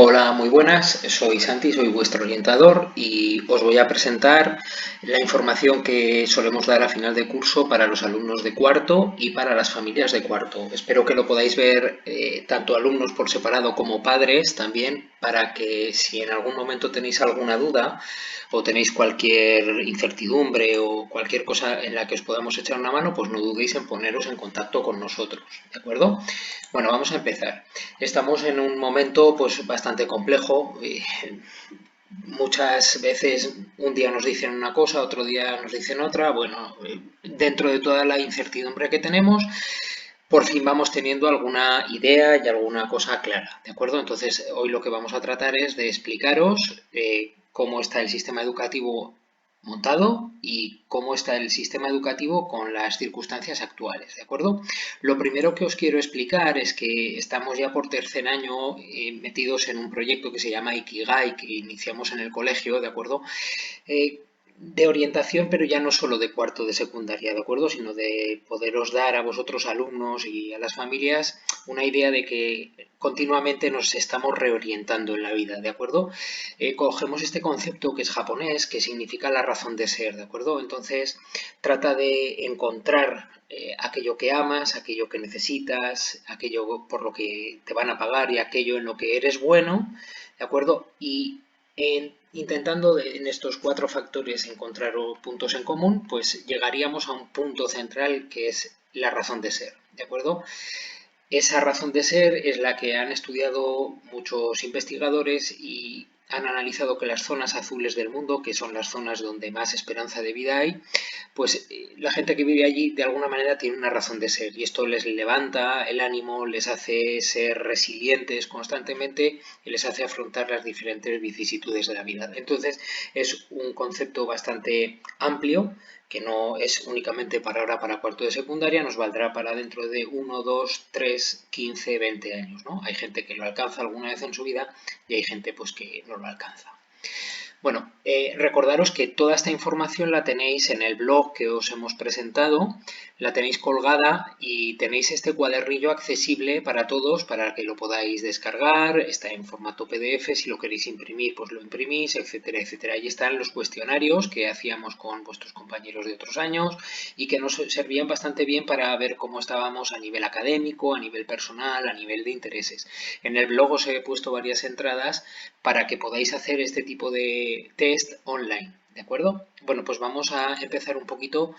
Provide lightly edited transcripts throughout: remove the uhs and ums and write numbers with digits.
Hola, muy buenas. Soy Santi, soy vuestro orientador y os voy a presentar la información que solemos dar a final de curso para los alumnos de cuarto y para las familias de cuarto. Espero que lo podáis ver tanto alumnos por separado como padres también, para que si en algún momento tenéis alguna duda o tenéis cualquier incertidumbre o cualquier cosa en la que os podamos echar una mano, pues no dudéis en poneros en contacto con nosotros, ¿de acuerdo? Bueno, vamos a empezar. Estamos en un momento pues bastante complejo. Muchas veces un día nos dicen una cosa, otro día nos dicen otra. Bueno, dentro de toda la incertidumbre que tenemos, por fin vamos teniendo alguna idea y alguna cosa clara, ¿de acuerdo? Entonces, hoy lo que vamos a tratar es de explicaros cómo está el sistema educativo montado y cómo está el sistema educativo con las circunstancias actuales, ¿de acuerdo? Lo primero que os quiero explicar es que estamos ya por tercer año metidos en un proyecto que se llama Ikigai, que iniciamos en el colegio, ¿de acuerdo? De orientación, pero ya no solo de cuarto de secundaria, ¿de acuerdo? Sino de poderos dar a vosotros alumnos y a las familias una idea de que continuamente nos estamos reorientando en la vida, ¿de acuerdo? Cogemos este concepto que es japonés, que significa la razón de ser, ¿de acuerdo? Entonces, trata de encontrar aquello que amas, aquello que necesitas, aquello por lo que te van a pagar y aquello en lo que eres bueno, ¿de acuerdo? Y intentando en estos cuatro factores encontrar puntos en común, pues llegaríamos a un punto central que es la razón de ser, ¿de acuerdo? Esa razón de ser es la que han estudiado muchos investigadores y han analizado que las zonas azules del mundo, que son las zonas donde más esperanza de vida hay, pues la gente que vive allí de alguna manera tiene una razón de ser y esto les levanta el ánimo, les hace ser resilientes constantemente y les hace afrontar las diferentes vicisitudes de la vida. Entonces es un concepto bastante amplio que no es únicamente para ahora para cuarto de secundaria, nos valdrá para dentro de 1, 2, 3, 15, 20 años, ¿no? Hay gente que lo alcanza alguna vez en su vida y hay gente pues que no lo alcanza. Bueno, recordaros que toda esta información la tenéis en el blog que os hemos presentado, la tenéis colgada y tenéis este cuadernillo accesible para todos para que lo podáis descargar, está en formato PDF, si lo queréis imprimir pues lo imprimís, etcétera, etcétera. Ahí están los cuestionarios que hacíamos con vuestros compañeros de otros años y que nos servían bastante bien para ver cómo estábamos a nivel académico, a nivel personal, a nivel de intereses. En el blog os he puesto varias entradas para que podáis hacer este tipo de test online, ¿de acuerdo? Bueno, pues vamos a empezar un poquito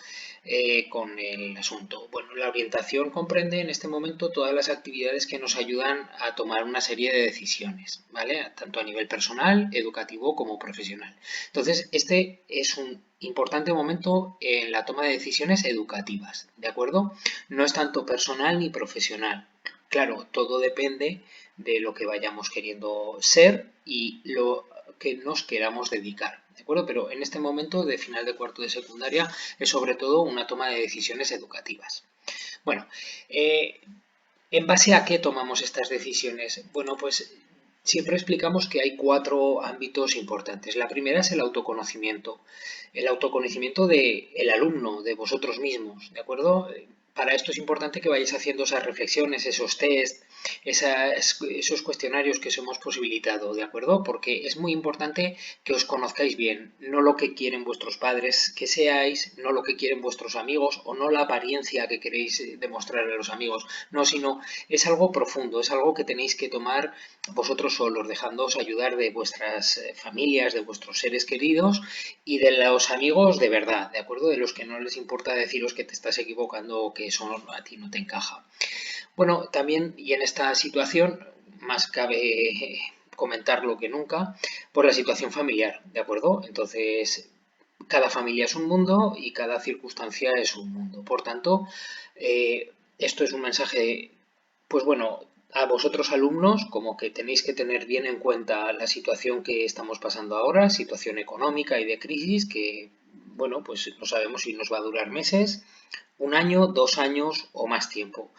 con el asunto. Bueno, la orientación comprende en este momento todas las actividades que nos ayudan a tomar una serie de decisiones, ¿vale? Tanto a nivel personal, educativo como profesional. Entonces, este es un importante momento en la toma de decisiones educativas, ¿de acuerdo? No es tanto personal ni profesional. Claro, todo depende de lo que vayamos queriendo ser y lo que nos queramos dedicar, ¿de acuerdo? Pero en este momento de final de cuarto de secundaria es sobre todo una toma de decisiones educativas. Bueno, eh, ¿en base a qué tomamos estas decisiones? Bueno, pues siempre explicamos que hay cuatro ámbitos importantes. La primera es el autoconocimiento del alumno, de vosotros mismos, ¿de acuerdo? Para esto es importante que vayáis haciendo esas reflexiones, esos test, esos cuestionarios que os hemos posibilitado, ¿de acuerdo? Porque es muy importante que os conozcáis bien, no lo que quieren vuestros padres que seáis, no lo que quieren vuestros amigos o no la apariencia que queréis demostrar a los amigos, no, sino es algo profundo, es algo que tenéis que tomar vosotros solos, dejándoos ayudar de vuestras familias, de vuestros seres queridos y de los amigos de verdad, ¿de acuerdo? De los que no les importa deciros que te estás equivocando o que eso a ti no te encaja. Bueno, también, y en esta situación, más cabe comentarlo que nunca, por la situación familiar, ¿de acuerdo? Entonces, cada familia es un mundo y cada circunstancia es un mundo. Por tanto, esto es un mensaje, pues bueno, a vosotros alumnos, como que tenéis que tener bien en cuenta la situación que estamos pasando ahora, situación económica y de crisis, que, bueno, pues no sabemos si nos va a durar meses, un año, 2 años o más tiempo.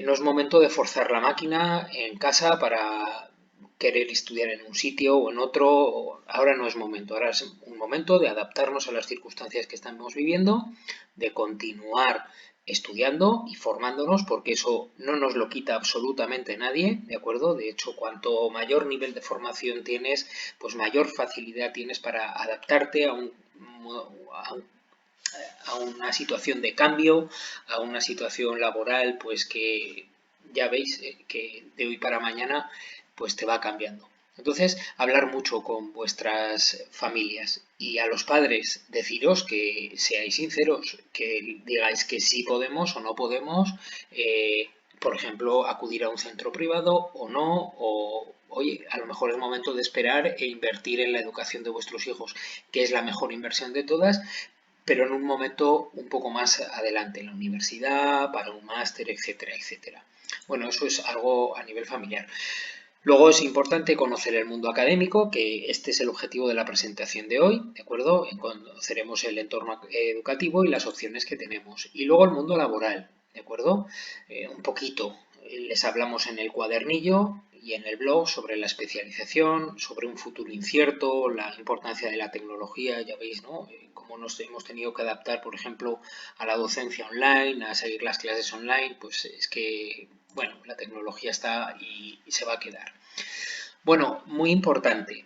No es momento de forzar la máquina en casa para querer estudiar en un sitio o en otro. Ahora no es momento, ahora es un momento de adaptarnos a las circunstancias que estamos viviendo, de continuar estudiando y formándonos, porque eso no nos lo quita absolutamente nadie, ¿de acuerdo? De hecho, cuanto mayor nivel de formación tienes, pues mayor facilidad tienes para adaptarte a un a una situación de cambio, a una situación laboral, pues que ya veis que de hoy para mañana pues te va cambiando. Entonces, hablar mucho con vuestras familias y a los padres deciros que seáis sinceros, que digáis que sí podemos o no podemos, por ejemplo, acudir a un centro privado o no, o oye, a lo mejor es momento de esperar e invertir en la educación de vuestros hijos, que es la mejor inversión de todas, pero en un momento un poco más adelante, en la universidad, para un máster, etcétera, etcétera. Bueno, eso es algo a nivel familiar. Luego es importante conocer el mundo académico, que este es el objetivo de la presentación de hoy, ¿de acuerdo? Conoceremos el entorno educativo y las opciones que tenemos. Y luego el mundo laboral, ¿de acuerdo? Un poquito. Les hablamos en el cuadernillo y en el blog sobre la especialización, sobre un futuro incierto, la importancia de la tecnología, ya veis, ¿no? Cómo nos hemos tenido que adaptar, por ejemplo, a la docencia online, a seguir las clases online, pues es que, bueno, la tecnología está y se va a quedar. Bueno, muy importante.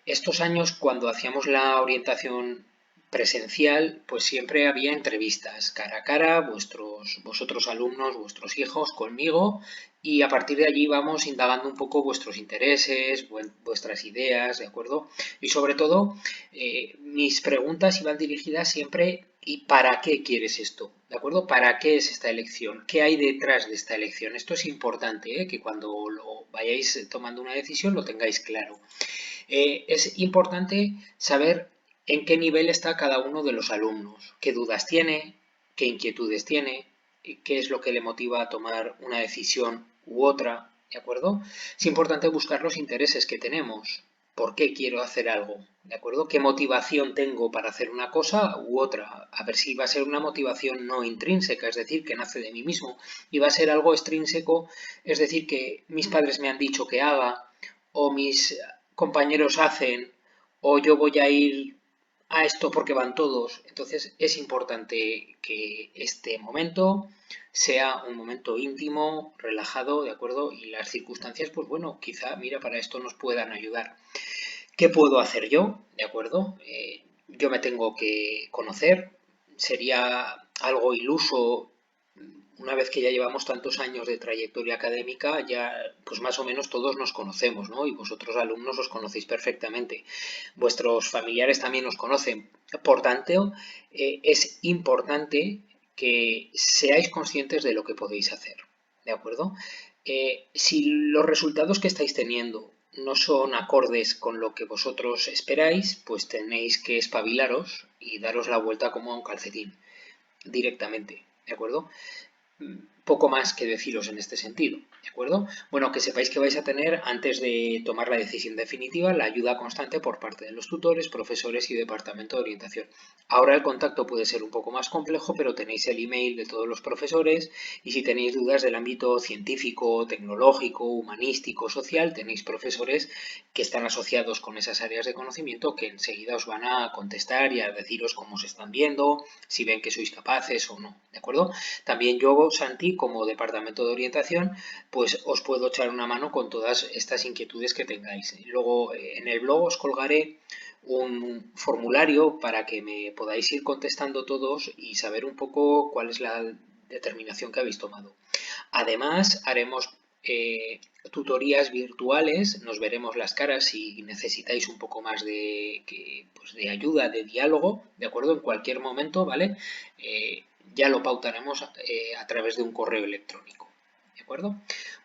Estos años, cuando hacíamos la orientación presencial, pues siempre había entrevistas cara a cara, vosotros alumnos, vuestros hijos, conmigo, y a partir de allí vamos indagando un poco vuestros intereses, vuestras ideas, ¿de acuerdo? Y sobre todo, mis preguntas iban dirigidas siempre ¿y para qué quieres esto? ¿De acuerdo? ¿Para qué es esta elección? ¿Qué hay detrás de esta elección? Esto es importante, que cuando lo vayáis tomando una decisión lo tengáis claro. Es importante saber en qué nivel está cada uno de los alumnos, qué dudas tiene, qué inquietudes tiene, qué es lo que le motiva a tomar una decisión u otra, ¿de acuerdo? Es importante buscar los intereses que tenemos. ¿Por qué quiero hacer algo? ¿De acuerdo? ¿Qué motivación tengo para hacer una cosa u otra? A ver si va a ser una motivación no intrínseca, es decir, que nace de mí mismo, y va a ser algo extrínseco, es decir, que mis padres me han dicho que haga, o mis compañeros hacen, o yo voy a ir a esto porque van todos. Entonces es importante que este momento sea un momento íntimo, relajado, ¿de acuerdo? Y las circunstancias, pues bueno, quizá, mira, para esto nos puedan ayudar. ¿Qué puedo hacer yo? ¿De acuerdo? Yo me tengo que conocer. Sería algo iluso una vez que ya llevamos tantos años de trayectoria académica, ya pues más o menos todos nos conocemos, ¿no? Y vosotros alumnos os conocéis perfectamente. Vuestros familiares también os conocen. Por tanto, es importante que seáis conscientes de lo que podéis hacer, ¿de acuerdo? Si los resultados que estáis teniendo no son acordes con lo que vosotros esperáis, pues tenéis que espabilaros y daros la vuelta como a un calcetín directamente, ¿de acuerdo? Poco más que deciros en este sentido, ¿de acuerdo? Bueno, que sepáis que vais a tener, antes de tomar la decisión definitiva, la ayuda constante por parte de los tutores, profesores y departamento de orientación. Ahora el contacto puede ser un poco más complejo, pero tenéis el email de todos los profesores y si tenéis dudas del ámbito científico, tecnológico, humanístico, social, tenéis profesores que están asociados con esas áreas de conocimiento que enseguida os van a contestar y a deciros cómo se están viendo, si ven que sois capaces o no, ¿de acuerdo? También yo, Santi, como departamento de orientación, pues os puedo echar una mano con todas estas inquietudes que tengáis. Luego en el blog os colgaré un formulario para que me podáis ir contestando todos y saber un poco cuál es la determinación que habéis tomado. Además, haremos tutorías virtuales, nos veremos las caras si necesitáis un poco más pues de ayuda, de diálogo, ¿de acuerdo? En cualquier momento, ¿vale? Ya lo pautaremos a través de un correo electrónico, ¿de acuerdo?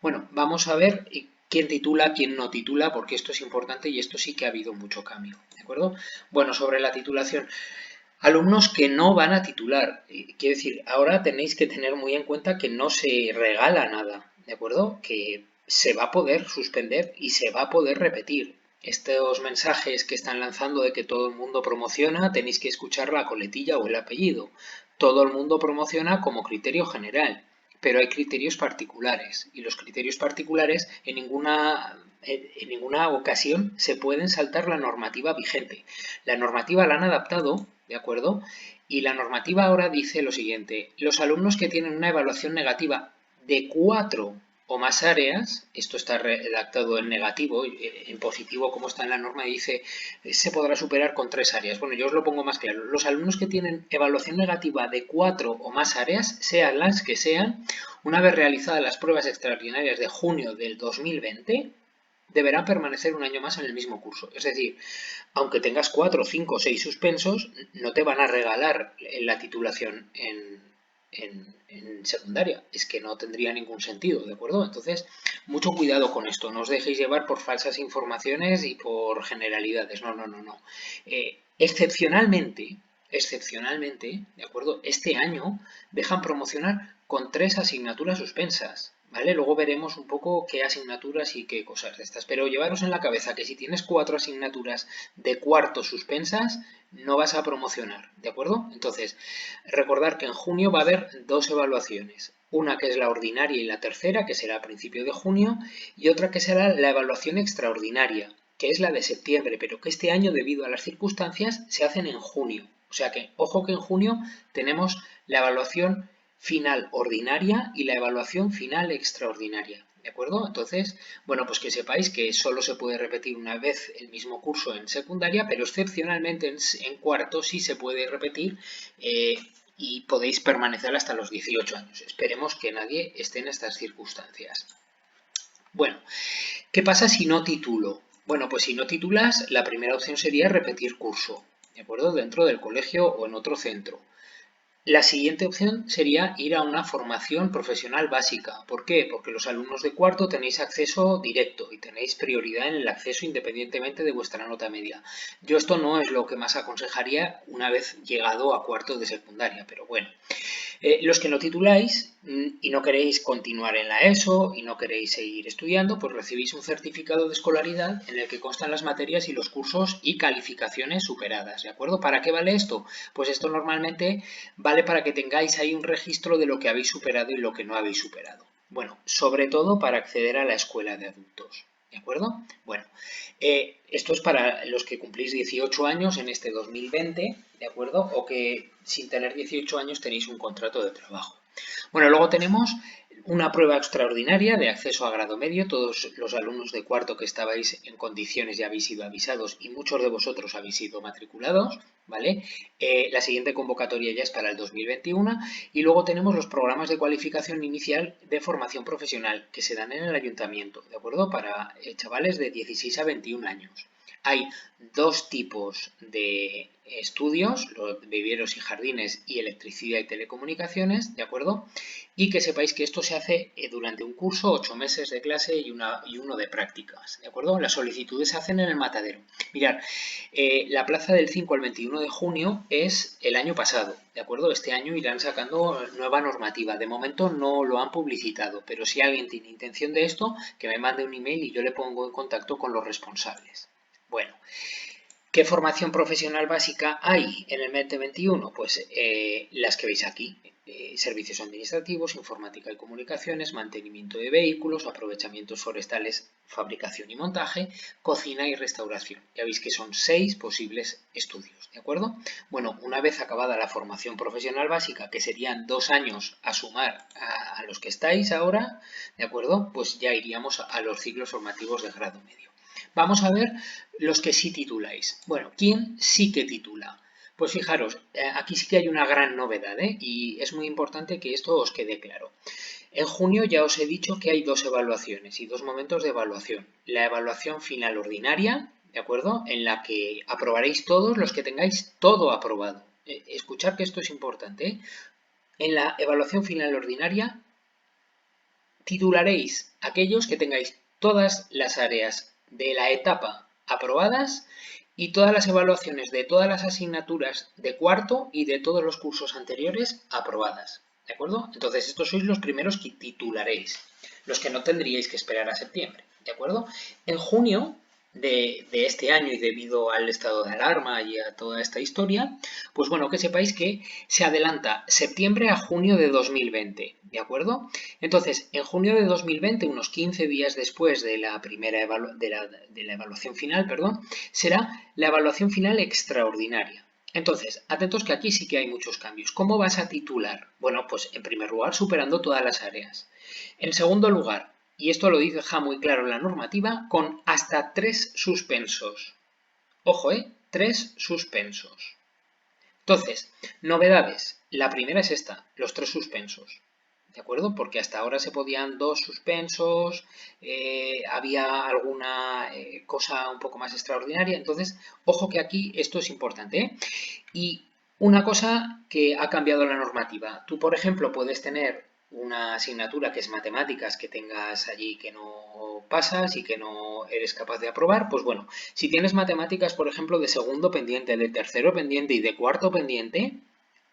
Bueno, vamos a ver quién titula, quién no titula, porque esto es importante y esto sí que ha habido mucho cambio, ¿de acuerdo? Bueno, sobre la titulación. Alumnos que no van a titular. Quiero decir, ahora tenéis que tener muy en cuenta que no se regala nada, ¿de acuerdo? Que se va a poder suspender y se va a poder repetir. Estos mensajes que están lanzando de que todo el mundo promociona, tenéis que escuchar la coletilla o el apellido. Todo el mundo promociona como criterio general, pero hay criterios particulares y los criterios particulares en ninguna ocasión se pueden saltar la normativa vigente. La normativa la han adaptado ¿de acuerdo? Y la normativa ahora dice lo siguiente: los alumnos que tienen una evaluación negativa de 4 o más áreas, esto está redactado en negativo, en positivo como está en la norma, dice se podrá superar con 3 áreas. Bueno, yo os lo pongo más claro. Los alumnos que tienen evaluación negativa de 4 o más áreas, sean las que sean, una vez realizadas las pruebas extraordinarias de junio del 2020, deberán permanecer un año más en el mismo curso. Es decir, aunque tengas 4, 5 o 6 suspensos, no te van a regalar la titulación en secundaria. Es que no tendría ningún sentido, ¿de acuerdo? Entonces, mucho cuidado con esto. No os dejéis llevar por falsas informaciones y por generalidades. No, no, no, no. Excepcionalmente, ¿de acuerdo? Este año dejan promocionar con 3 asignaturas suspensas. ¿Vale? Luego veremos un poco qué asignaturas y qué cosas de estas. Pero llevaros en la cabeza que si tienes 4 asignaturas de cuarto suspensas, no vas a promocionar, ¿de acuerdo? Entonces, recordar que en junio va a haber 2 evaluaciones. Una que es la ordinaria y la tercera, que será a principio de junio, y otra que será la evaluación extraordinaria, que es la de septiembre, pero que este año, debido a las circunstancias, se hacen en junio. O sea que, ojo que en junio tenemos la evaluación final ordinaria y la evaluación final extraordinaria, ¿de acuerdo? Entonces, bueno, pues que sepáis que solo se puede repetir una vez el mismo curso en secundaria, pero excepcionalmente en cuarto sí se puede repetir y podéis permanecer hasta los 18 años. Esperemos que nadie esté en estas circunstancias. Bueno, ¿qué pasa si no titulo? Bueno, pues si no titulas, la primera opción sería repetir curso, ¿de acuerdo? Dentro del colegio o en otro centro. La siguiente opción sería ir a una formación profesional básica. ¿Por qué? Porque los alumnos de cuarto tenéis acceso directo y tenéis prioridad en el acceso independientemente de vuestra nota media. Yo esto no es lo que más aconsejaría una vez llegado a cuarto de secundaria, pero bueno. Los que no tituláis y no queréis continuar en la ESO y no queréis seguir estudiando, pues recibís un certificado de escolaridad en el que constan las materias y los cursos y calificaciones superadas, ¿de acuerdo? ¿Para qué vale esto? Pues esto normalmente vale para que tengáis ahí un registro de lo que habéis superado y lo que no habéis superado. Bueno, sobre todo para acceder a la escuela de adultos. ¿De acuerdo? Bueno, esto es para los que cumplís 18 años en este 2020, ¿de acuerdo? O que sin tener 18 años tenéis un contrato de trabajo. Bueno, luego tenemos una prueba extraordinaria de acceso a grado medio. Todos los alumnos de cuarto que estabais en condiciones ya habéis sido avisados y muchos de vosotros habéis sido matriculados, ¿vale? La siguiente convocatoria ya es para el 2021 y luego tenemos los programas de cualificación inicial de formación profesional que se dan en el ayuntamiento, ¿de acuerdo? Para chavales de 16 a 21 años. Hay 2 tipos de estudios, los viveros y jardines y electricidad y telecomunicaciones, ¿de acuerdo? Y que sepáis que esto se hace durante un curso, 8 meses de clase y uno de prácticas, ¿de acuerdo? Las solicitudes se hacen en el matadero. Mirad, la plaza del 5 al 21 de junio es el año pasado, ¿de acuerdo? Este año irán sacando nueva normativa. De momento no lo han publicitado, pero si alguien tiene intención de esto, que me mande un email y yo le pongo en contacto con los responsables. Bueno, ¿qué formación profesional básica hay en el MET 21? Pues las que veis aquí. Servicios administrativos, informática y comunicaciones, mantenimiento de vehículos, aprovechamientos forestales, fabricación y montaje, cocina y restauración. Ya veis que son 6 posibles estudios, ¿de acuerdo? Bueno, una vez acabada la formación profesional básica, que serían 2 años a sumar a los que estáis ahora, ¿de acuerdo? Pues ya iríamos a los ciclos formativos de grado medio. Vamos a ver los que sí tituláis. Bueno, ¿quién sí que titula? Pues fijaros, aquí sí que hay una gran novedad, y es muy importante que esto os quede claro. En junio ya os he dicho que hay 2 evaluaciones y 2 momentos de evaluación. La evaluación final ordinaria, ¿de acuerdo? En la que aprobaréis todos los que tengáis todo aprobado. Escuchad que esto es importante. En la evaluación final ordinaria titularéis aquellos que tengáis todas las áreas de la etapa aprobadas y todas las evaluaciones de todas las asignaturas de cuarto y de todos los cursos anteriores aprobadas, ¿de acuerdo? Entonces estos sois los primeros que titularéis, los que no tendríais que esperar a septiembre, ¿de acuerdo? En junio de este año y debido al estado de alarma y a toda esta historia, pues bueno, que sepáis que se adelanta septiembre a junio de 2020, ¿de acuerdo? Entonces, en junio de 2020, unos 15 días después de la primera de la evaluación final, perdón, será la evaluación final extraordinaria. Entonces, atentos que aquí sí que hay muchos cambios. ¿Cómo vas a titular? Bueno, pues en primer lugar, superando todas las áreas. En segundo lugar, y esto lo deja muy claro la normativa, con hasta 3 suspensos. Ojo, 3 suspensos. Entonces, novedades. La primera es esta, los 3 suspensos. ¿De acuerdo? Porque hasta ahora se podían 2 suspensos, había alguna cosa un poco más extraordinaria. Entonces, ojo que aquí esto es importante, ¿eh? Y una cosa que ha cambiado la normativa. Tú, por ejemplo, puedes tener una asignatura que es matemáticas que tengas allí que no pasas y que no eres capaz de aprobar, pues bueno, si tienes matemáticas, por ejemplo, de segundo pendiente, de tercero pendiente y de cuarto pendiente,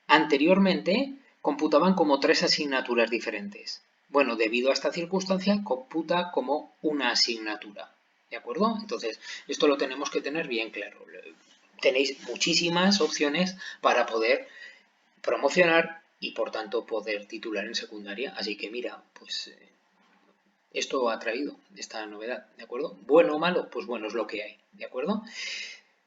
anteriormente computaban como 3 asignaturas diferentes. Bueno, debido a esta circunstancia, computa como una asignatura. ¿De acuerdo? Entonces, esto lo tenemos que tener bien claro. Tenéis muchísimas opciones para poder promocionar y, por tanto, poder titular en secundaria. Así que, mira, pues esto ha traído esta novedad, ¿de acuerdo? Bueno o malo, pues bueno, es lo que hay, ¿de acuerdo?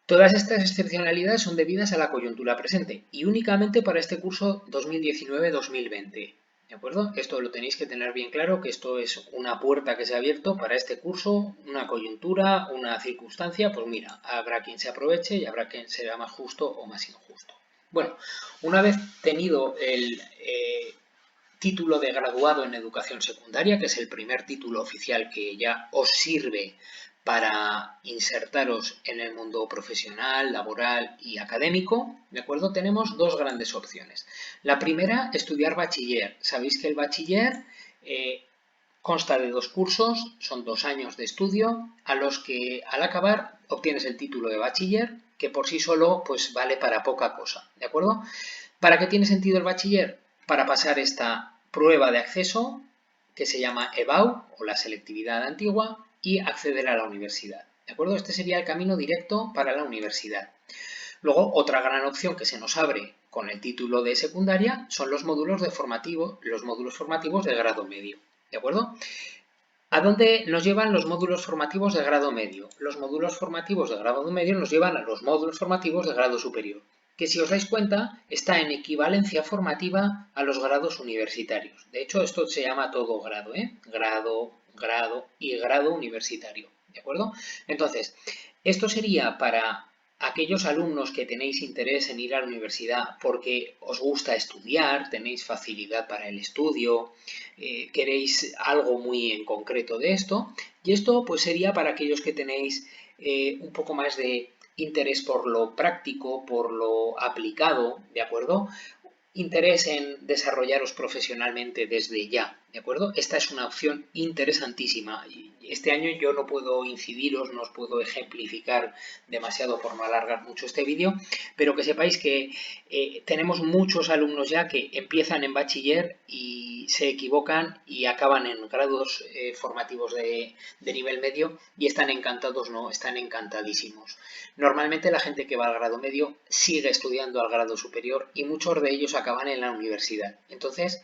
Todas estas excepcionalidades son debidas a la coyuntura presente y únicamente para este curso 2019-2020. ¿De acuerdo? Esto lo tenéis que tener bien claro, que esto es una puerta que se ha abierto para este curso, una coyuntura, una circunstancia, pues mira, habrá quien se aproveche y habrá quien será más justo o más injusto. Bueno, una vez tenido el título de graduado en educación secundaria, que es el primer título oficial que ya os sirve para insertaros en el mundo profesional, laboral y académico, ¿de acuerdo? Tenemos dos grandes opciones. La primera, estudiar bachiller. Sabéis que el bachiller consta de 2 cursos, son 2 años de estudio, a los que al acabar obtienes el título de bachiller, que por sí solo pues vale para poca cosa, ¿de acuerdo? ¿Para qué tiene sentido el bachiller? Para pasar esta prueba de acceso que se llama EBAU o la selectividad antigua y acceder a la universidad. ¿De acuerdo? Este sería el camino directo para la universidad. Luego, otra gran opción que se nos abre con el título de secundaria son los módulos formativos de grado medio. ¿De acuerdo? ¿A dónde nos llevan los módulos formativos de grado medio? Los módulos formativos de grado medio nos llevan a los módulos formativos de grado superior, que si os dais cuenta está en equivalencia formativa a los grados universitarios. De hecho, esto se llama todo grado, ¿eh? Grado y grado universitario, ¿de acuerdo? Entonces, esto sería para aquellos alumnos que tenéis interés en ir a la universidad porque os gusta estudiar, tenéis facilidad para el estudio, queréis algo muy en concreto de esto, y esto pues sería para aquellos que tenéis un poco más de interés por lo práctico, por lo aplicado, ¿de acuerdo? Interés en desarrollaros profesionalmente desde ya, ¿de acuerdo? Esta es una opción interesantísima. Este año yo no puedo incidiros, no os puedo ejemplificar demasiado por no alargar mucho este vídeo, pero que sepáis que tenemos muchos alumnos ya que empiezan en bachiller y se equivocan y acaban en grados formativos de nivel medio y están encantados, no, están encantadísimos. Normalmente la gente que va al grado medio sigue estudiando al grado superior y muchos de ellos acaban en la universidad. Entonces,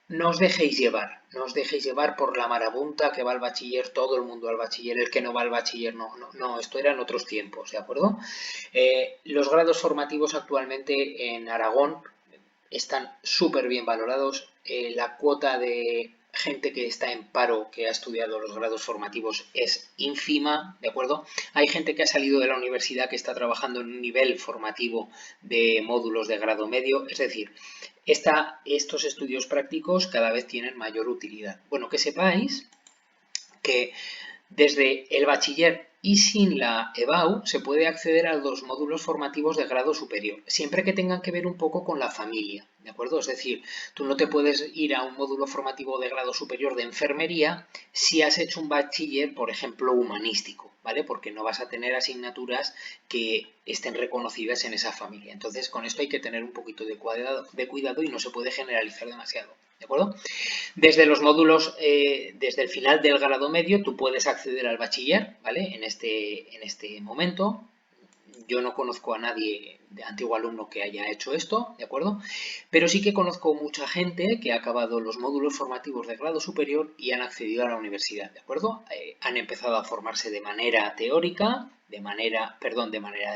no os dejéis llevar, no os dejéis llevar por la marabunta que va al bachiller, todo el mundo al bachiller, el que no va al bachiller, no, esto eran otros tiempos, ¿de acuerdo? Los grados formativos actualmente en Aragón están súper bien valorados, la cuota de gente que está en paro, que ha estudiado los grados formativos, es ínfima, ¿de acuerdo? Hay gente que ha salido de la universidad que está trabajando en un nivel formativo de módulos de grado medio, es decir, estos estudios prácticos cada vez tienen mayor utilidad. Bueno, que sepáis que desde el bachiller y sin la EBAU se puede acceder a los módulos formativos de grado superior, siempre que tengan que ver un poco con la familia, ¿de acuerdo? Es decir, tú no te puedes ir a un módulo formativo de grado superior de enfermería si has hecho un bachiller, por ejemplo, humanístico, ¿vale? Porque no vas a tener asignaturas que estén reconocidas en esa familia. Entonces, con esto hay que tener un poquito de cuidado y no se puede generalizar demasiado, ¿de acuerdo? Desde los módulos, desde el final del grado medio, tú puedes acceder al bachiller, ¿vale? En este momento, Yo no conozco a nadie de antiguo alumno que haya hecho esto, ¿de acuerdo? Pero sí que conozco mucha gente que ha acabado los módulos formativos de grado superior y han accedido a la universidad, ¿de acuerdo? Han empezado a formarse de manera teórica, de manera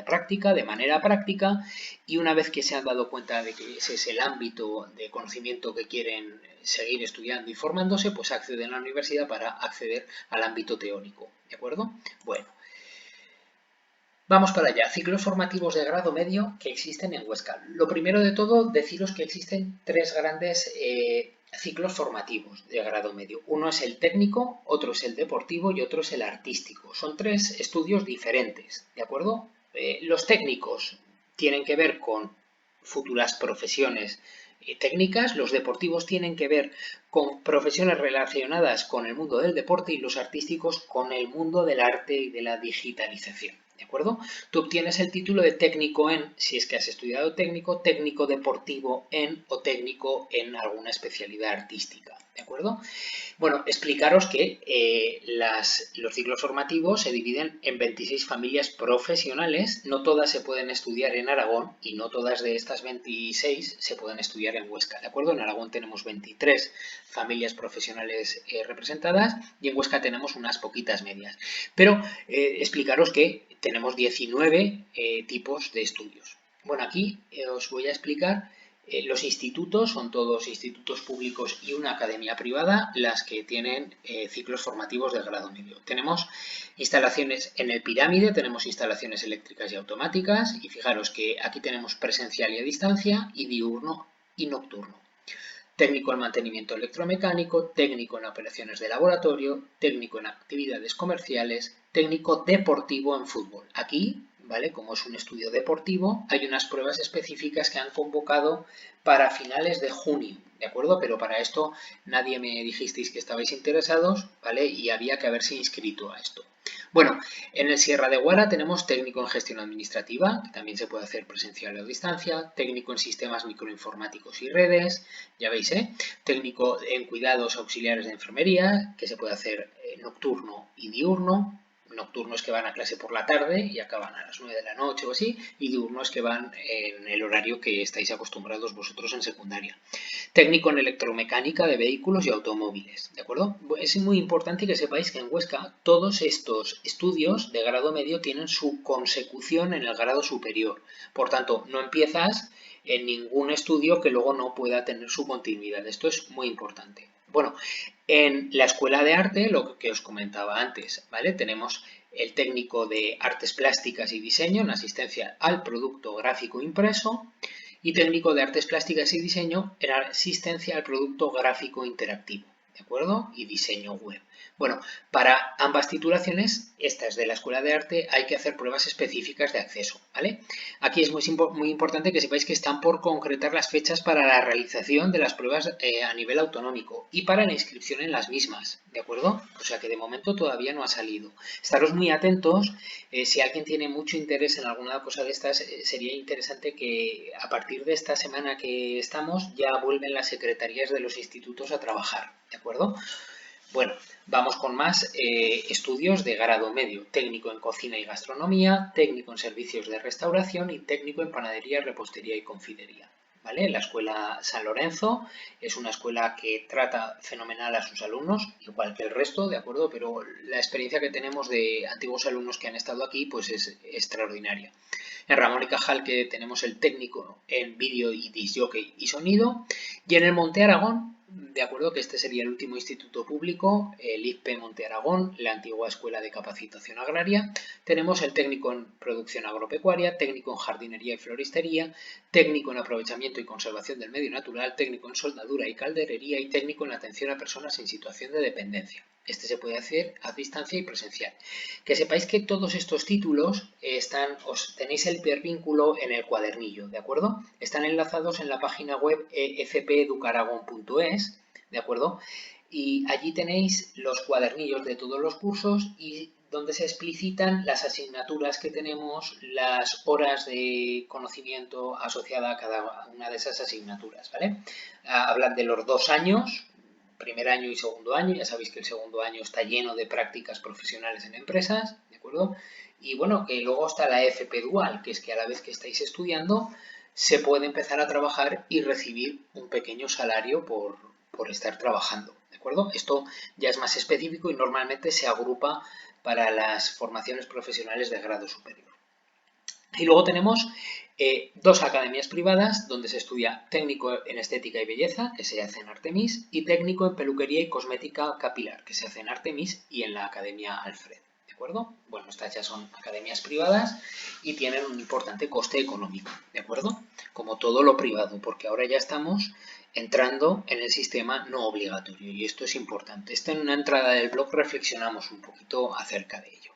práctica, y una vez que se han dado cuenta de que ese es el ámbito de conocimiento que quieren seguir estudiando y formándose, pues acceden a la universidad para acceder al ámbito teórico, ¿de acuerdo? Bueno. Vamos para allá, ciclos formativos de grado medio que existen en Huesca. Lo primero de todo, deciros que existen tres grandes ciclos formativos de grado medio. Uno es el técnico, otro es el deportivo y otro es el artístico. Son tres estudios diferentes, ¿de acuerdo? Los técnicos tienen que ver con futuras profesiones técnicas, los deportivos tienen que ver con profesiones relacionadas con el mundo del deporte y los artísticos con el mundo del arte y de la digitalización. ¿De acuerdo? Tú obtienes el título de técnico en, si es que has estudiado técnico, técnico deportivo en o técnico en alguna especialidad artística. ¿De acuerdo? Bueno, explicaros que los ciclos formativos se dividen en 26 familias profesionales. No todas se pueden estudiar en Aragón y no todas de estas 26 se pueden estudiar en Huesca. ¿De acuerdo? En Aragón tenemos 23 familias profesionales representadas y en Huesca tenemos unas poquitas medias. Pero explicaros que tenemos 19 tipos de estudios. Bueno, aquí os voy a explicar. Los institutos son todos institutos públicos y una academia privada las que tienen ciclos formativos de grado medio. Tenemos instalaciones en el Pirámide, tenemos instalaciones eléctricas y automáticas y fijaros que aquí tenemos presencial y a distancia y diurno y nocturno. Técnico en mantenimiento electromecánico, técnico en operaciones de laboratorio, técnico en actividades comerciales, técnico deportivo en fútbol. Aquí, ¿vale? Como es un estudio deportivo, hay unas pruebas específicas que han convocado para finales de junio, ¿de acuerdo? Pero para esto nadie me dijisteis que estabais interesados, ¿vale? Y había que haberse inscrito a esto. Bueno, en el Sierra de Guara tenemos técnico en gestión administrativa, que también se puede hacer presencial o a distancia, técnico en sistemas microinformáticos y redes, ya veis, técnico en cuidados auxiliares de enfermería, que se puede hacer nocturno y diurno. Nocturno es que van a clase por la tarde y acaban a las 9 de la noche o así, y diurno es que van en el horario que estáis acostumbrados vosotros en secundaria. Técnico en electromecánica de vehículos y automóviles, ¿de acuerdo? Es muy importante que sepáis que en Huesca todos estos estudios de grado medio tienen su consecución en el grado superior. Por tanto, no empiezas en ningún estudio que luego no pueda tener su continuidad. Esto es muy importante. Bueno, en la escuela de arte, lo que os comentaba antes, ¿vale? Tenemos el técnico de artes plásticas y diseño en asistencia al producto gráfico impreso y técnico de artes plásticas y diseño en asistencia al producto gráfico interactivo, ¿de acuerdo? Y diseño web. Bueno, para ambas titulaciones, estas de la Escuela de Arte, hay que hacer pruebas específicas de acceso, ¿vale? Aquí es muy importante que sepáis que están por concretar las fechas para la realización de las pruebas a nivel autonómico y para la inscripción en las mismas, ¿de acuerdo? O sea que de momento todavía no ha salido. Estaros muy atentos, si alguien tiene mucho interés en alguna cosa de estas, sería interesante que a partir de esta semana que estamos ya vuelven las secretarías de los institutos a trabajar, ¿de acuerdo? Bueno, vamos con más estudios de grado medio. Técnico en cocina y gastronomía, técnico en servicios de restauración y técnico en panadería, repostería y confitería. ¿Vale? La escuela San Lorenzo es una escuela que trata fenomenal a sus alumnos, igual que el resto, ¿de acuerdo? Pero la experiencia que tenemos de antiguos alumnos que han estado aquí pues es extraordinaria. En Ramón y Cajal que tenemos el técnico en vídeo y disc jockey y sonido. Y en el Monte Aragón, de acuerdo que este sería el último instituto público, el IPE Monte Aragón, la antigua Escuela de Capacitación Agraria, tenemos el técnico en producción agropecuaria, técnico en jardinería y floristería, técnico en aprovechamiento y conservación del medio natural, técnico en soldadura y calderería y técnico en atención a personas en situación de dependencia. Este se puede hacer a distancia y presencial. Que sepáis que todos estos títulos os tenéis el hipervínculo en el cuadernillo, ¿de acuerdo? Están enlazados en la página web fpeducaragón.es, ¿de acuerdo? Y allí tenéis los cuadernillos de todos los cursos y donde se explicitan las asignaturas que tenemos, las horas de conocimiento asociada a cada una de esas asignaturas, ¿vale? Hablan de los 2 años, primer año y segundo año. Ya sabéis que el segundo año está lleno de prácticas profesionales en empresas, ¿de acuerdo? Y bueno, que luego está la FP Dual, que es que a la vez que estáis estudiando, se puede empezar a trabajar y recibir un pequeño salario por estar trabajando, ¿de acuerdo? Esto ya es más específico y normalmente se agrupa para las formaciones profesionales de grado superior. Y luego tenemos dos academias privadas donde se estudia técnico en estética y belleza, que se hace en Artemis, y técnico en peluquería y cosmética capilar, que se hace en Artemis y en la Academia Alfred. ¿De acuerdo? Bueno, estas ya son academias privadas y tienen un importante coste económico, ¿de acuerdo? Como todo lo privado, porque ahora ya estamos entrando en el sistema no obligatorio y esto es importante. En una entrada del blog reflexionamos un poquito acerca de ello.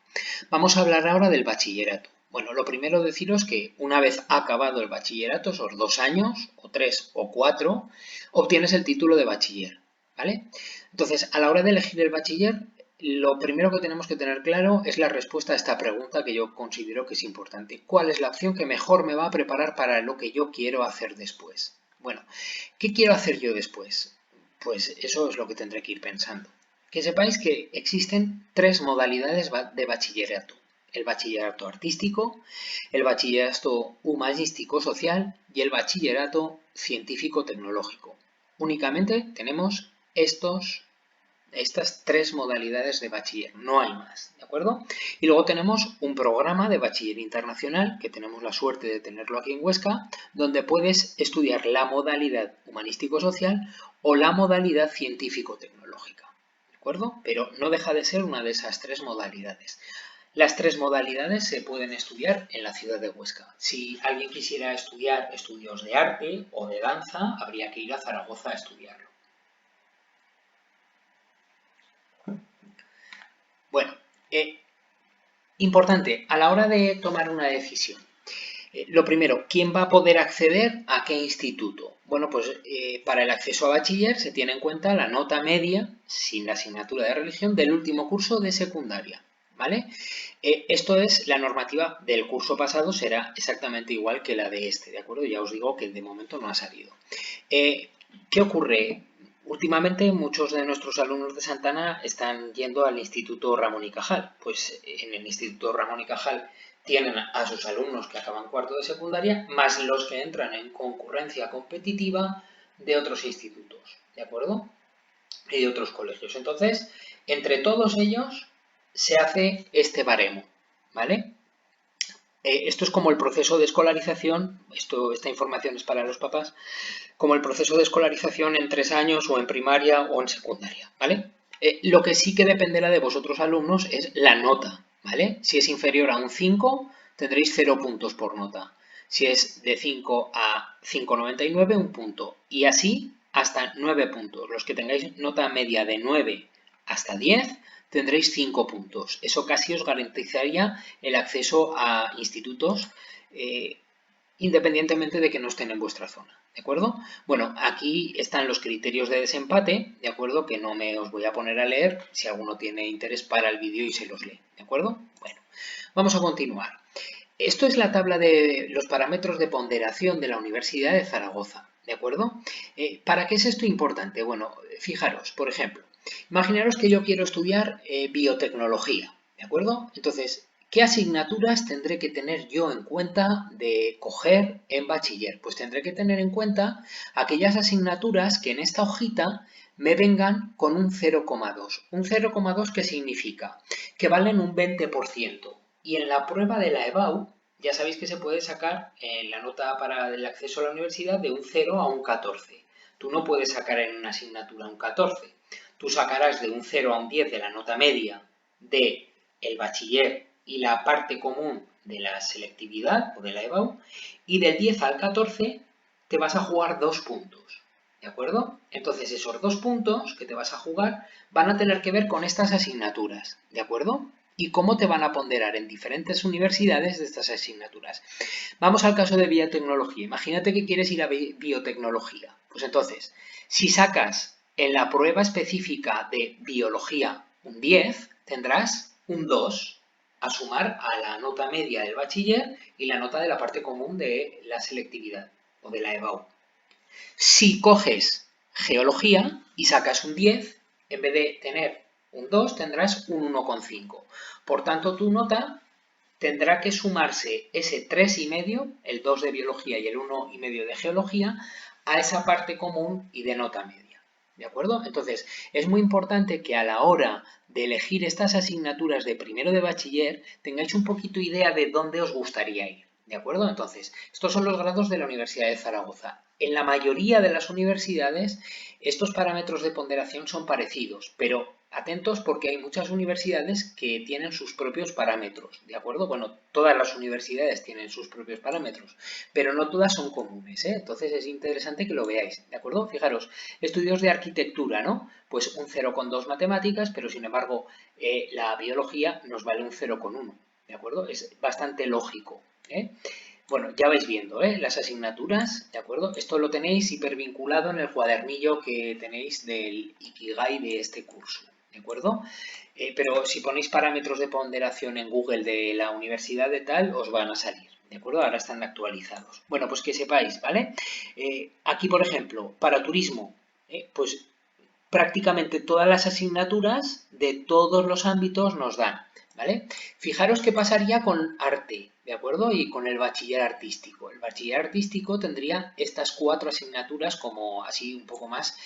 Vamos a hablar ahora del bachillerato. Bueno, lo primero deciros que una vez acabado el bachillerato, esos 2 años, o 3 o 4, obtienes el título de bachiller, ¿vale? Entonces, a la hora de elegir el bachiller, lo primero que tenemos que tener claro es la respuesta a esta pregunta que yo considero que es importante. ¿Cuál es la opción que mejor me va a preparar para lo que yo quiero hacer después? Bueno, ¿qué quiero hacer yo después? Pues eso es lo que tendré que ir pensando. Que sepáis que existen 3 modalidades de bachillerato. El bachillerato artístico, el bachillerato humanístico-social y el bachillerato científico-tecnológico. Únicamente tenemos estas 3 modalidades de bachiller, no hay más, ¿de acuerdo? Y luego tenemos un programa de bachiller internacional, que tenemos la suerte de tenerlo aquí en Huesca, donde puedes estudiar la modalidad humanístico-social o la modalidad científico-tecnológica, ¿de acuerdo? Pero no deja de ser una de esas 3 modalidades. Las 3 modalidades se pueden estudiar en la ciudad de Huesca. Si alguien quisiera estudiar estudios de arte o de danza, habría que ir a Zaragoza a estudiarlo. Bueno, importante, a la hora de tomar una decisión. Lo primero, ¿quién va a poder acceder a qué instituto? Bueno, pues para el acceso a bachiller se tiene en cuenta la nota media, sin la asignatura de religión, del último curso de secundaria, ¿vale? Esto es la normativa del curso pasado, será exactamente igual que la de este, ¿de acuerdo? Ya os digo que de momento no ha salido. ¿Qué ocurre? Últimamente muchos de nuestros alumnos de Santana están yendo al Instituto Ramón y Cajal. Pues en el Instituto Ramón y Cajal tienen a sus alumnos que acaban cuarto de secundaria, más los que entran en concurrencia competitiva de otros institutos, ¿de acuerdo? Y de otros colegios. Entonces, entre todos ellos se hace este baremo, ¿vale? Esto es como el proceso de escolarización, esta información es para los papás, como el proceso de escolarización en 3 años o en primaria o en secundaria, ¿vale? Lo que sí que dependerá de vosotros alumnos es la nota, ¿vale? Si es inferior a un 5, tendréis 0 puntos por nota. Si es de 5 a 5,99, un punto. Y así hasta 9 puntos. Los que tengáis nota media de 9 hasta 10, tendréis 5 puntos. Eso casi os garantizaría el acceso a institutos independientemente de que no estén en vuestra zona, ¿de acuerdo? Bueno, aquí están los criterios de desempate, ¿de acuerdo? Que no me os voy a poner a leer, si alguno tiene interés para el vídeo y se los lee, ¿de acuerdo? Bueno, vamos a continuar. Esto es la tabla de los parámetros de ponderación de la Universidad de Zaragoza, ¿de acuerdo? ¿Para qué es esto importante? Bueno, fijaros, por ejemplo, imaginaros que yo quiero estudiar biotecnología, ¿de acuerdo? Entonces, ¿qué asignaturas tendré que tener yo en cuenta de coger en bachiller? Pues tendré que tener en cuenta aquellas asignaturas que en esta hojita me vengan con un 0,2. ¿Un 0,2 qué significa? Que valen un 20%. Y en la prueba de la EBAU, ya sabéis que se puede sacar la nota para el acceso a la universidad de un 0 a un 14. Tú no puedes sacar en una asignatura un 14. Tú sacarás de un 0 a un 10 de la nota media de el bachiller y la parte común de la selectividad o de la EBAU, y del 10 al 14 te vas a jugar 2 puntos, ¿de acuerdo? Entonces esos 2 puntos que te vas a jugar van a tener que ver con estas asignaturas, ¿de acuerdo? Y cómo te van a ponderar en diferentes universidades de estas asignaturas. Vamos al caso de biotecnología. Imagínate que quieres ir a biotecnología. Pues entonces, si sacas en la prueba específica de biología un 10, tendrás un 2 a sumar a la nota media del bachiller y la nota de la parte común de la selectividad o de la EBAU. Si coges geología y sacas un 10, en vez de tener un 2 tendrás un 1,5. Por tanto, tu nota tendrá que sumarse ese 3,5, el 2 de biología y el 1,5 de geología, a esa parte común y de nota media. ¿De acuerdo? Entonces, es muy importante que a la hora de elegir estas asignaturas de primero de bachiller tengáis un poquito idea de dónde os gustaría ir. ¿De acuerdo? Entonces, estos son los grados de la Universidad de Zaragoza. En la mayoría de las universidades, estos parámetros de ponderación son parecidos, pero atentos porque hay muchas universidades que tienen sus propios parámetros, ¿de acuerdo? Bueno, todas las universidades tienen sus propios parámetros, pero no todas son comunes, ¿eh? Entonces es interesante que lo veáis, ¿de acuerdo? Fijaros, estudios de arquitectura, ¿no? Pues un 0,2 matemáticas, pero sin embargo la biología nos vale un 0,1, ¿de acuerdo? Es bastante lógico, ¿eh? Bueno, ya vais viendo, ¿eh? Las asignaturas, ¿de acuerdo? Esto lo tenéis hipervinculado en el cuadernillo que tenéis del Ikigai de este curso, ¿de acuerdo? Pero si ponéis parámetros de ponderación en Google de la universidad de tal, os van a salir, ¿de acuerdo? Ahora están actualizados. Bueno, pues que sepáis, ¿vale? Aquí, por ejemplo, para turismo, pues prácticamente todas las asignaturas de todos los ámbitos nos dan, ¿vale? Fijaros qué pasaría con arte, ¿de acuerdo? Y con el bachiller artístico. El bachiller artístico tendría estas 4 asignaturas como así un poco más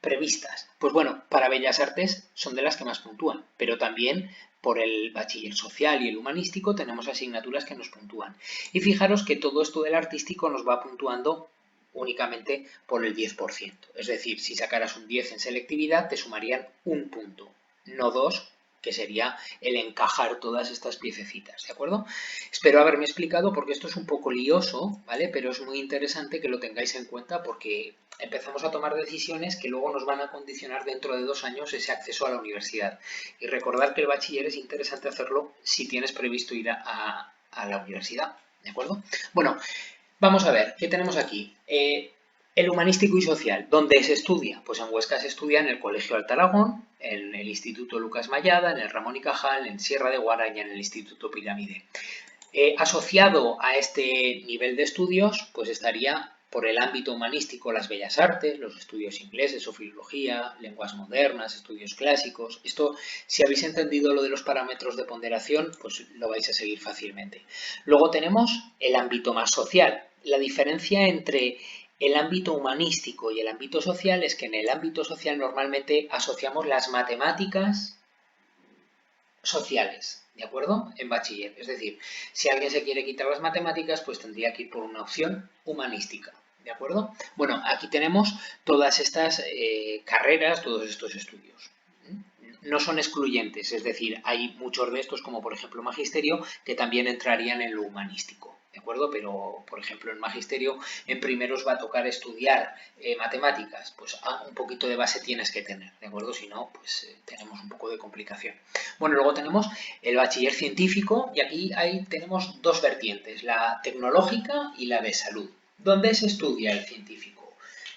previstas. Pues bueno, para Bellas Artes son de las que más puntúan, pero también por el bachiller social y el humanístico tenemos asignaturas que nos puntúan. Y fijaros que todo esto del artístico nos va puntuando únicamente por el 10%. Es decir, si sacaras un 10 en selectividad, te sumarían un punto, no 2, que sería el encajar todas estas piececitas, ¿de acuerdo? Espero haberme explicado porque esto es un poco lioso, ¿vale? Pero es muy interesante que lo tengáis en cuenta porque empezamos a tomar decisiones que luego nos van a condicionar dentro de 2 años ese acceso a la universidad. Y recordar que el bachiller es interesante hacerlo si tienes previsto ir a la universidad, ¿de acuerdo? Bueno, vamos a ver, ¿qué tenemos aquí? El humanístico y social, ¿dónde se estudia? Pues en Huesca se estudia en el Colegio Alta Aragón, en el Instituto Lucas Mayada, en el Ramón y Cajal, en Sierra de Guara y en el Instituto Pirámide. Asociado a este nivel de estudios, pues estaría por el ámbito humanístico las bellas artes, los estudios ingleses o filología, lenguas modernas, estudios clásicos. Esto, si habéis entendido lo de los parámetros de ponderación, pues lo vais a seguir fácilmente. Luego tenemos el ámbito más social. La diferencia entre el ámbito humanístico y el ámbito social es que en el ámbito social normalmente asociamos las matemáticas sociales, ¿de acuerdo? En bachiller. Es decir, si alguien se quiere quitar las matemáticas, pues tendría que ir por una opción humanística, ¿de acuerdo? Bueno, aquí tenemos todas estas carreras, todos estos estudios. No son excluyentes, es decir, hay muchos de estos, como por ejemplo magisterio, que también entrarían en lo humanístico, ¿de acuerdo? Pero, por ejemplo, en magisterio, en primero os va a tocar estudiar matemáticas, pues un poquito de base tienes que tener, ¿de acuerdo? Si no, pues tenemos un poco de complicación. Bueno, luego tenemos el bachiller científico y aquí tenemos 2 vertientes, la tecnológica y la de salud. ¿Dónde se estudia el científico?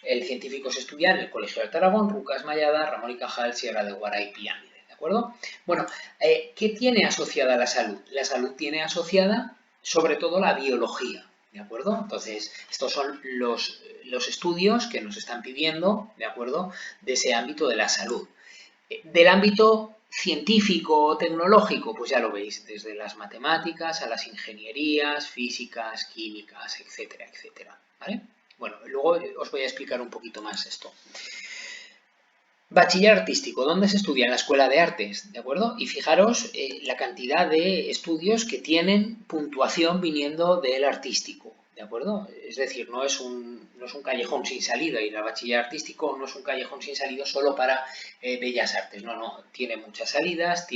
El científico se estudia en el Colegio de Aragón, Lucas Mayada, Ramón y Cajal, Sierra de Guara y Pirámide, ¿de acuerdo? Bueno, ¿qué tiene asociada la salud? La salud tiene asociada sobre todo la biología, ¿de acuerdo? Entonces, estos son los estudios que nos están pidiendo, ¿de acuerdo? De ese ámbito de la salud. Del ámbito científico o tecnológico, pues ya lo veis, desde las matemáticas a las ingenierías, físicas, químicas, etcétera, etcétera, ¿vale? Bueno, luego os voy a explicar un poquito más esto. Bachiller artístico, ¿dónde se estudia? En la Escuela de Artes, ¿de acuerdo? Y fijaros la cantidad de estudios que tienen puntuación viniendo del artístico, ¿de acuerdo? Es decir, no es un callejón sin salida y el bachiller artístico no es un callejón sin salida solo para bellas artes, no, tiene muchas salidas,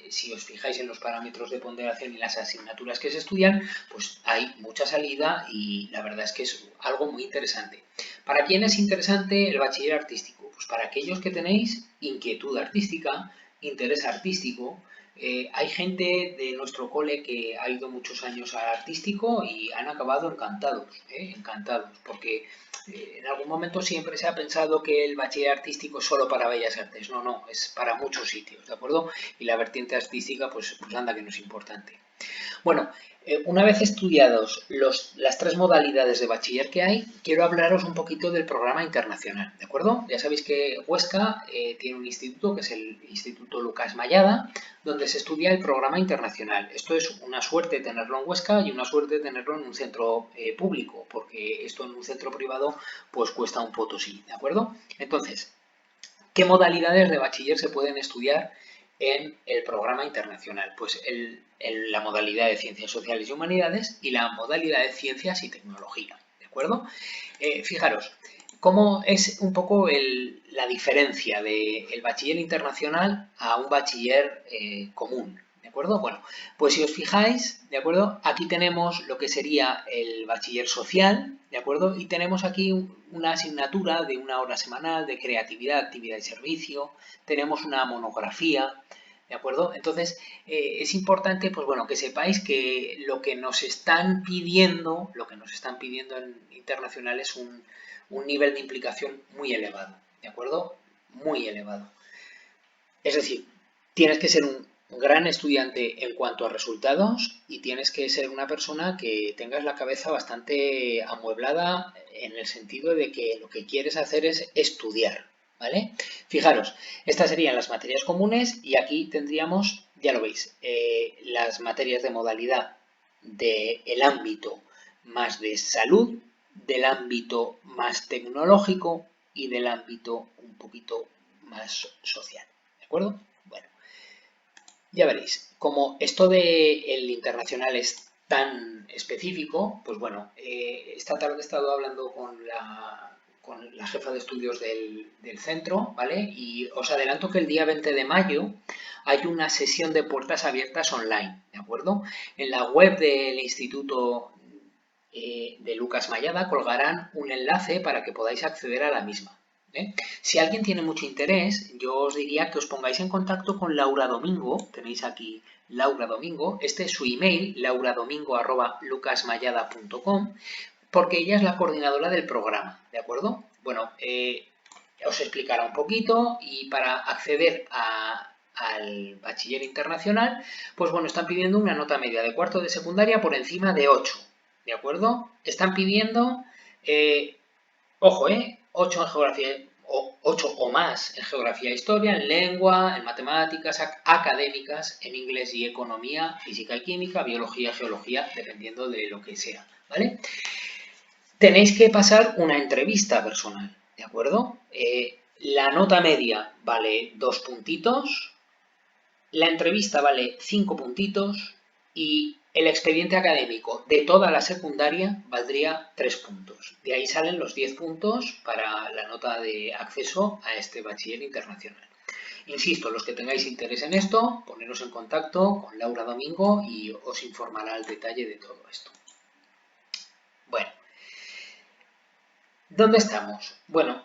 si os fijáis en los parámetros de ponderación y las asignaturas que se estudian, pues hay mucha salida y la verdad es que es algo muy interesante. ¿Para quién es interesante el bachiller artístico? Pues para aquellos que tenéis inquietud artística, interés artístico. Hay gente de nuestro cole que ha ido muchos años al artístico y han acabado encantados, encantados, porque en algún momento siempre se ha pensado que el bachiller artístico es solo para bellas artes. No, es para muchos sitios, ¿de acuerdo? Y la vertiente artística, pues anda que no es importante. Bueno, una vez estudiados las tres modalidades de bachiller que hay, quiero hablaros un poquito del programa internacional, ¿de acuerdo? Ya sabéis que Huesca tiene un instituto, que es el Instituto Lucas Mayada, donde se estudia el programa internacional. Esto es una suerte tenerlo en Huesca y una suerte tenerlo en un centro público, porque esto en un centro privado pues cuesta un potosí, ¿de acuerdo? Entonces, ¿qué modalidades de bachiller se pueden estudiar en el programa internacional? Pues la modalidad de Ciencias Sociales y Humanidades y la modalidad de Ciencias y Tecnología, ¿de acuerdo? Fijaros, ¿cómo es un poco la diferencia del bachiller internacional a un bachiller común? ¿De acuerdo? Bueno, pues si os fijáis, ¿de acuerdo? Aquí tenemos lo que sería el bachiller social, ¿de acuerdo? Y tenemos aquí una asignatura de 1 hora semanal de creatividad, actividad y servicio. Tenemos una monografía, ¿de acuerdo? Entonces, es importante, pues bueno, que sepáis que lo que nos están pidiendo, en internacional es un nivel de implicación muy elevado, ¿de acuerdo? Muy elevado. Es decir, tienes que ser un gran estudiante en cuanto a resultados y tienes que ser una persona que tengas la cabeza bastante amueblada en el sentido de que lo que quieres hacer es estudiar, ¿vale? Fijaros, estas serían las materias comunes y aquí tendríamos, ya lo veis, las materias de modalidad del ámbito más de salud, del ámbito más tecnológico y del ámbito un poquito más social. ¿De acuerdo? Bueno, ya veréis, como esto del internacional es tan específico, pues bueno, esta tarde he estado hablando con la jefa de estudios del centro, ¿vale? Y os adelanto que el día 20 de mayo hay una sesión de puertas abiertas online, ¿de acuerdo? En la web del Instituto de Lucas Mayada colgarán un enlace para que podáis acceder a la misma. Si alguien tiene mucho interés, yo os diría que os pongáis en contacto con Laura Domingo, tenéis aquí Laura Domingo, este es su email, lauradomingo@lucasmayada.com, porque ella es la coordinadora del programa, ¿de acuerdo? Bueno, os explicará un poquito y para acceder al bachiller internacional, pues bueno, están pidiendo una nota media de cuarto de secundaria por encima de 8, ¿de acuerdo? Están pidiendo, ojo, 8 en geografía, o 8 o más en geografía e historia, en lengua, en matemáticas académicas, en inglés y economía, física y química, biología, geología, dependiendo de lo que sea, ¿vale? Tenéis que pasar una entrevista personal, ¿de acuerdo? La nota media vale 2 puntitos, la entrevista vale 5 puntitos y el expediente académico de toda la secundaria valdría 3 puntos. De ahí salen los 10 puntos para la nota de acceso a este bachiller internacional. Insisto, los que tengáis interés en esto, poneros en contacto con Laura Domingo y os informará al detalle de todo esto. Bueno, ¿dónde estamos? Bueno,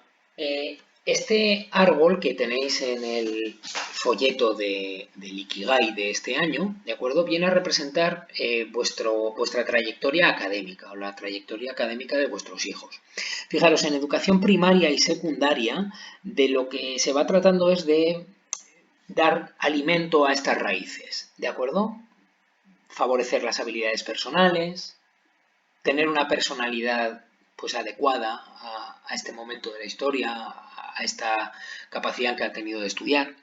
este árbol que tenéis en el folleto del Ikigai de este año, ¿de acuerdo? Viene a representar vuestra trayectoria académica o la trayectoria académica de vuestros hijos. Fijaros, en educación primaria y secundaria, de lo que se va tratando es de dar alimento a estas raíces, ¿de acuerdo? Favorecer las habilidades personales, tener una personalidad pues adecuada a este momento de la historia, a esta capacidad que han tenido de estudiar.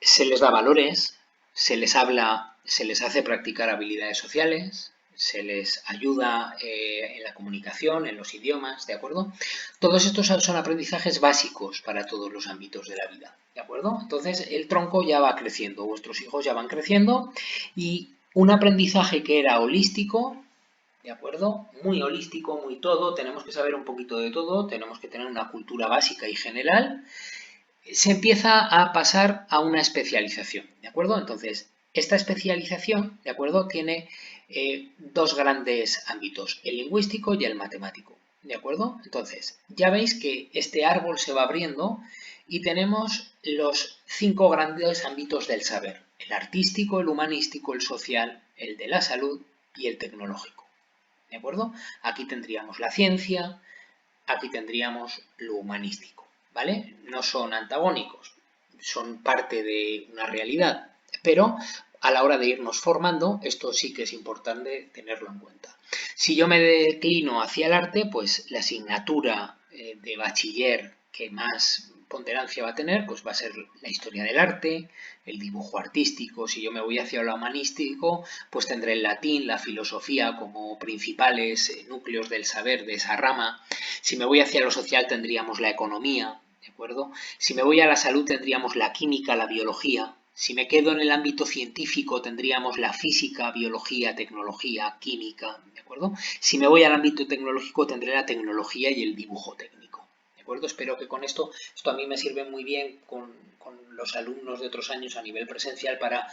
Se les da valores, se les habla, se les hace practicar habilidades sociales, se les ayuda en la comunicación, en los idiomas, ¿de acuerdo? Todos estos son aprendizajes básicos para todos los ámbitos de la vida, ¿de acuerdo? Entonces el tronco ya va creciendo, vuestros hijos ya van creciendo y un aprendizaje que era holístico, ¿de acuerdo? Muy holístico, muy todo, tenemos que saber un poquito de todo, tenemos que tener una cultura básica y general. Se empieza a pasar a una especialización, ¿de acuerdo? Entonces, esta especialización, ¿de acuerdo? Tiene dos grandes ámbitos, el lingüístico y el matemático, ¿de acuerdo? Entonces, ya veis que este árbol se va abriendo y tenemos los 5 grandes ámbitos del saber, el artístico, el humanístico, el social, el de la salud y el tecnológico. ¿De acuerdo? Aquí tendríamos la ciencia, aquí tendríamos lo humanístico, ¿vale? No son antagónicos, son parte de una realidad, pero a la hora de irnos formando, esto sí que es importante tenerlo en cuenta. Si yo me declino hacia el arte, pues la asignatura de bachiller que más ponderancia va a tener, pues va a ser la historia del arte, el dibujo artístico. Si yo me voy hacia lo humanístico, pues tendré el latín, la filosofía como principales núcleos del saber de esa rama. Si me voy hacia lo social, tendríamos la economía, ¿de acuerdo? Si me voy a la salud, tendríamos la química, la biología. Si me quedo en el ámbito científico, tendríamos la física, biología, tecnología, química, ¿de acuerdo? Si me voy al ámbito tecnológico, tendré la tecnología y el dibujo técnico, ¿de acuerdo? Espero que con esto a mí me sirve muy bien con los alumnos de otros años a nivel presencial para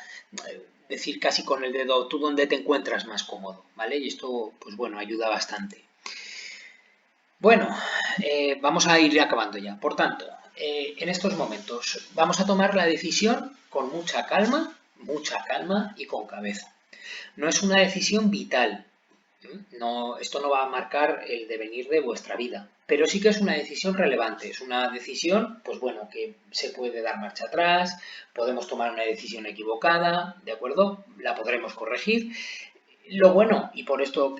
decir casi con el dedo tú dónde te encuentras más cómodo, ¿vale? Y esto, pues bueno, ayuda bastante. Bueno, vamos a ir acabando ya. Por tanto, en estos momentos vamos a tomar la decisión con mucha calma y con cabeza. No es una decisión vital. No, esto no va a marcar el devenir de vuestra vida, pero sí que es una decisión relevante. Es una decisión, pues bueno, que se puede dar marcha atrás, podemos tomar una decisión equivocada, ¿de acuerdo? La podremos corregir. Lo bueno, y por esto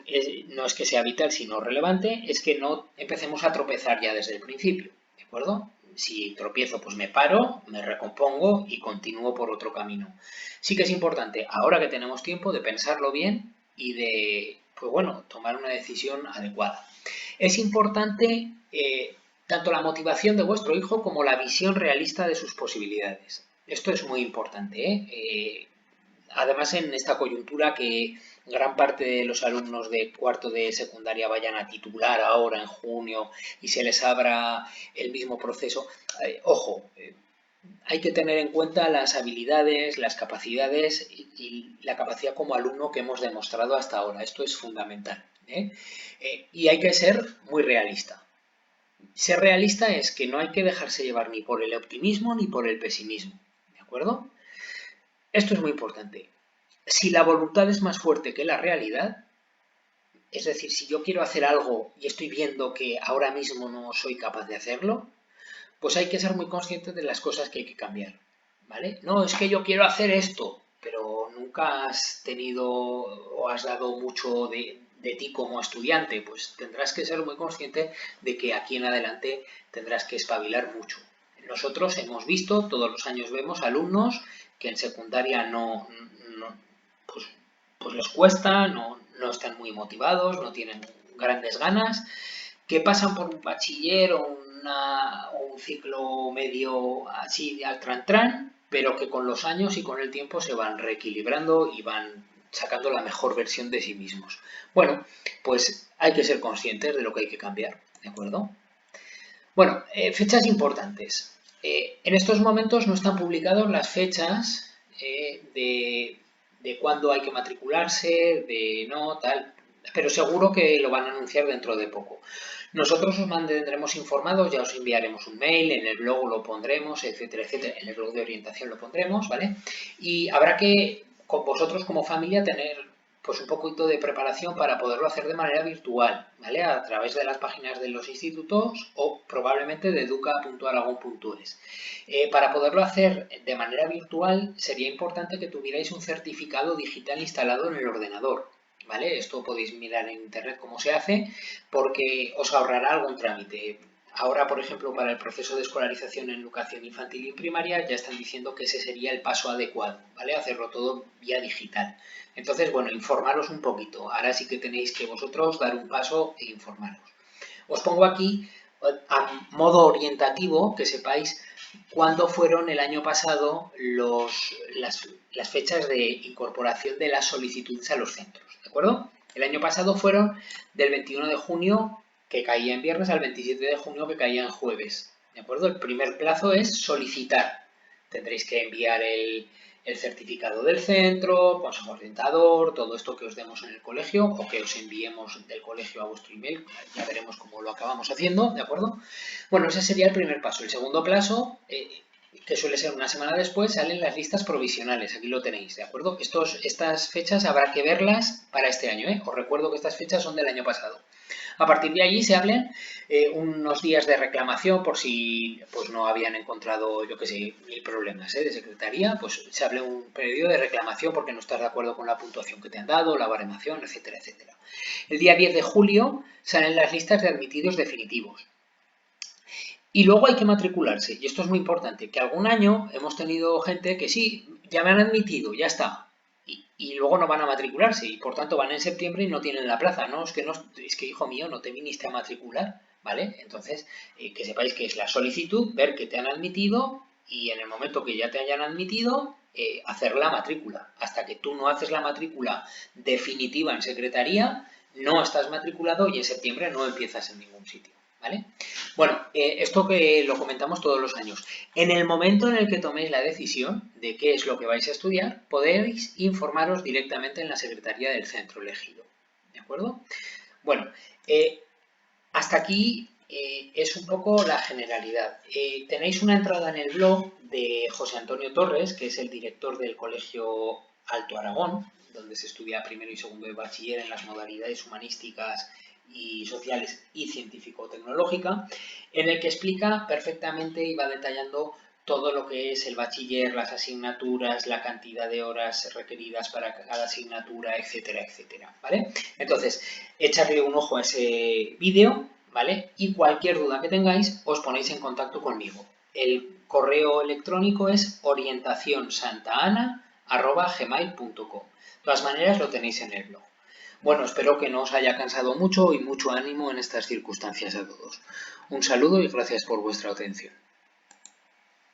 no es que sea vital, sino relevante, es que no empecemos a tropezar ya desde el principio, ¿de acuerdo? Si tropiezo, pues me paro, me recompongo y continúo por otro camino. Sí que es importante, ahora que tenemos tiempo, de pensarlo bien y de, pues bueno, tomar una decisión adecuada. Es importante tanto la motivación de vuestro hijo como la visión realista de sus posibilidades. Esto es muy importante, además, en esta coyuntura que gran parte de los alumnos de cuarto de secundaria vayan a titular ahora en junio y se les abra el mismo proceso, ojo, hay que tener en cuenta las habilidades, las capacidades y la capacidad como alumno que hemos demostrado hasta ahora. Esto es fundamental. Y hay que ser muy realista. Ser realista es que no hay que dejarse llevar ni por el optimismo ni por el pesimismo. ¿De acuerdo? Esto es muy importante. Si la voluntad es más fuerte que la realidad, es decir, si yo quiero hacer algo y estoy viendo que ahora mismo no soy capaz de hacerlo, pues hay que ser muy consciente de las cosas que hay que cambiar, ¿vale? No, es que yo quiero hacer esto, pero nunca has tenido o has dado mucho de ti como estudiante, pues tendrás que ser muy consciente de que aquí en adelante tendrás que espabilar mucho. Nosotros hemos visto, todos los años vemos alumnos que en secundaria pues, pues les cuesta, no están muy motivados, no tienen grandes ganas, que pasan por un bachiller o un ciclo medio así al tran, pero que con los años y con el tiempo se van reequilibrando y van sacando la mejor versión de sí mismos. Bueno, pues hay que ser conscientes de lo que hay que cambiar, ¿de acuerdo? Bueno, fechas importantes. En estos momentos no están publicadas las fechas de cuándo hay que matricularse, de no, tal, pero seguro que lo van a anunciar dentro de poco. Nosotros os mantendremos informados, ya os enviaremos un mail, en el blog lo pondremos, etcétera, etcétera, en el blog de orientación lo pondremos, ¿vale? Y habrá que, con vosotros como familia, tener pues un poquito de preparación para poderlo hacer de manera virtual, ¿vale? A través de las páginas de los institutos o probablemente de educa.aragón.es. Para poderlo hacer de manera virtual sería importante que tuvierais un certificado digital instalado en el ordenador, ¿vale? Esto podéis mirar en internet cómo se hace porque os ahorrará algún trámite. Ahora, por ejemplo, para el proceso de escolarización en educación infantil y primaria ya están diciendo que ese sería el paso adecuado, ¿vale? Hacerlo todo vía digital. Entonces, bueno, informaros un poquito. Ahora sí que tenéis que vosotros dar un paso e informaros. Os pongo aquí a modo orientativo que sepáis cuándo fueron el año pasado las fechas de incorporación de las solicitudes a los centros, ¿de acuerdo? El año pasado fueron del 21 de junio, que caía en viernes, al 27 de junio, que caía en jueves, ¿de acuerdo? El primer plazo es solicitar. Tendréis que enviar el certificado del centro, consejo orientador, todo esto que os demos en el colegio o que os enviemos del colegio a vuestro email, ya veremos cómo lo acabamos haciendo, ¿de acuerdo? Bueno, ese sería el primer paso. El segundo paso, que suele ser una semana después, salen las listas provisionales, aquí lo tenéis, ¿de acuerdo? Estas fechas habrá que verlas para este año, ¿eh? Os recuerdo que estas fechas son del año pasado. A partir de allí se hablen unos días de reclamación por si pues no habían encontrado, yo qué sé, mil problemas de secretaría, pues se hable un periodo de reclamación porque no estás de acuerdo con la puntuación que te han dado, la baremación, etcétera, etcétera. El día 10 de julio salen las listas de admitidos definitivos. Y luego hay que matricularse, y esto es muy importante, que algún año hemos tenido gente que sí, ya me han admitido, ya está, y luego no van a matricularse, y por tanto van en septiembre y no tienen la plaza, no, es que hijo mío, no te viniste a matricular, ¿vale? Entonces, que sepáis que es la solicitud, ver que te han admitido, y en el momento que ya te hayan admitido, hacer la matrícula. Hasta que tú no haces la matrícula definitiva en secretaría, no estás matriculado y en septiembre no empiezas en ningún sitio, ¿vale? Bueno, esto que lo comentamos todos los años. En el momento en el que toméis la decisión de qué es lo que vais a estudiar, podéis informaros directamente en la secretaría del centro elegido. ¿De acuerdo? Bueno, hasta aquí es un poco la generalidad. Tenéis una entrada en el blog de José Antonio Torres, que es el director del Colegio Alto Aragón, donde se estudia primero y segundo de bachiller en las modalidades humanísticas y sociales y científico-tecnológica, en el que explica perfectamente y va detallando todo lo que es el bachiller, las asignaturas, la cantidad de horas requeridas para cada asignatura, etcétera, etcétera, ¿vale? Entonces, echarle un ojo a ese vídeo, ¿vale? Y cualquier duda que tengáis, os ponéis en contacto conmigo. El correo electrónico es orientacionsantana@gmail.com. De todas maneras, lo tenéis en el blog. Bueno, espero que no os haya cansado mucho y mucho ánimo en estas circunstancias a todos. Un saludo y gracias por vuestra atención.